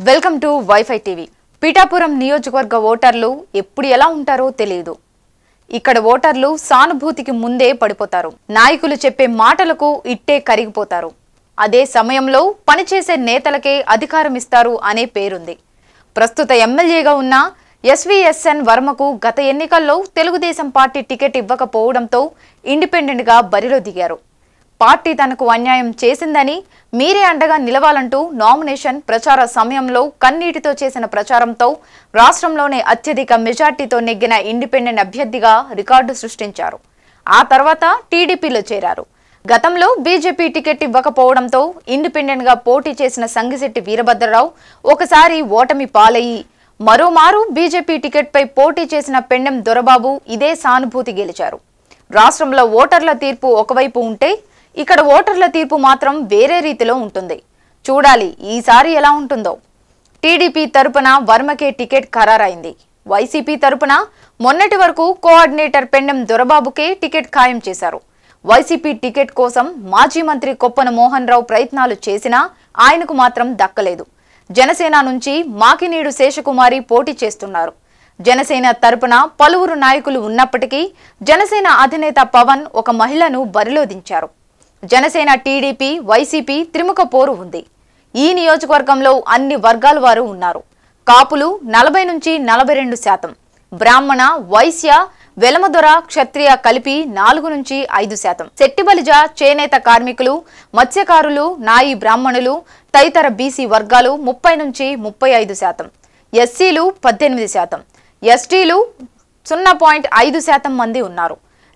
Welcome to wifi TV. Pithapuram నియోజకవర్గ ఓటర్లు ఎప్పుడు ఎలా ఉంటారో తెలియదు. ఇక్కడ ఓటర్లు సానుభూతికి ముందే పడిపోతారు. నాయకులు చెప్పే మాటలకు ఇట్టే కరిగిపోతారు. అదే సమయంలో పనిచేసే నేతలకే అధికారం ఇస్తారు అనే పేరుంది. ప్రస్తుత ఎమ్మెల్యేగా ఉన్న ఎస్విఎస్ఎన్ వర్మకు గత ఎన్నికల్లో తెలుగుదేశం పార్టీ టికెట్ ఇవ్వకపోవడంతో ఇండిపెండెంట్గా బరిలో దిగారు. పార్టీ తనకు అన్యాయం చేసిందని మీరే అండగా నిలవాలంటూ నామినేషన్ ప్రచార సమయంలో కన్నీటితో చేసిన ప్రచారంతో రాష్ట్రంలోనే అత్యధిక మెజార్టీతో నెగ్గిన ఇండిపెండెంట్ అభ్యర్థిగా రికార్డు సృష్టించారు. ఆ తర్వాత టీడీపీలో చేరారు. గతంలో బీజేపీ టికెట్ ఇవ్వకపోవడంతో ఇండిపెండెంట్గా పోటీ చేసిన సంగిశెట్టి వీరభద్రరావు ఒకసారి ఓటమి పాలయ్యి మరోమారు బీజేపీ టికెట్పై పోటీ చేసిన పెండెం దొరబాబు ఇదే సానుభూతి గెలిచారు. రాష్ట్రంలో ఓటర్ల తీర్పు ఒకవైపు ఉంటే ఇక్కడ ఓటర్ల తీర్పు మాత్రం వేరే రీతిలో ఉంటుంది. చూడాలి ఈసారి ఎలా ఉంటుందో. టీడీపీ తరపున వర్మకే టికెట్ ఖరారైంది. వైసీపీ తరపున మొన్నటి వరకు కోఆర్డినేటర్ పెండెం దొరబాబుకే టికెట్ ఖాయం చేశారు. వైసీపీ టికెట్ కోసం మాజీ మంత్రి కొప్పన మోహన్ రావు ప్రయత్నాలు చేసినా ఆయనకు మాత్రం దక్కలేదు. జనసేన నుంచి మాకినీడు శేషకుమారి పోటీ చేస్తున్నారు. జనసేన తరపున పలువురు నాయకులు ఉన్నప్పటికీ జనసేన అధినేత పవన్ ఒక మహిళను బరిలో దించారు. జనసేన టీడీపీ వైసీపీ త్రిముఖ పోరు ఉంది. ఈ నియోజకవర్గంలో అన్ని వర్గాల వారు ఉన్నారు. కాపులు 40 నుంచి 42%, బ్రాహ్మణ వైశ్య వెలమదొర క్షత్రియ కలిపి 4 నుంచి 5%, శెట్టిబలిజ చేనేత కార్మికులు మత్స్యకారులు నాయి బ్రాహ్మణులు తదితర బీసీ వర్గాలు 30 నుంచి 35%, ఎస్సీలు 18%, ఎస్టీలు 0.5% మంది ఉన్నారు.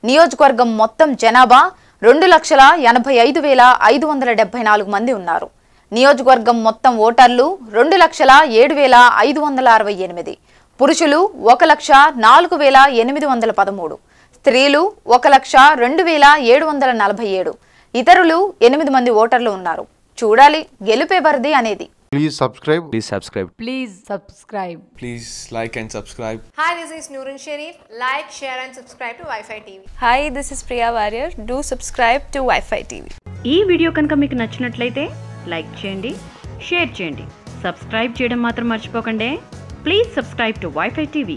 నియోజకవర్గం మొత్తం జనాభా 2,85,574 మంది ఉన్నారు. నియోజకవర్గం మొత్తం ఓటర్లు 2,07,568, పురుషులు 1,04,813, స్త్రీలు 1,02,747, ఇతరులు 8 మంది ఓటర్లు ఉన్నారు. చూడాలి గెలుపెవరిది అనేది. Please subscribe. Please subscribe. Please subscribe. Please like and subscribe. Hi, this is Noorun Sharif. Like, share and subscribe to Wi-Fi TV. Hi, this is Priya Warrior. Do subscribe to Wi-Fi TV. ఈ video కనుక మీకు నచ్చినట్లయితే like చేయండి, share చేయండి, subscribe చేయడం మాత్రం మర్చిపోకండి. Please subscribe to Wi-Fi TV.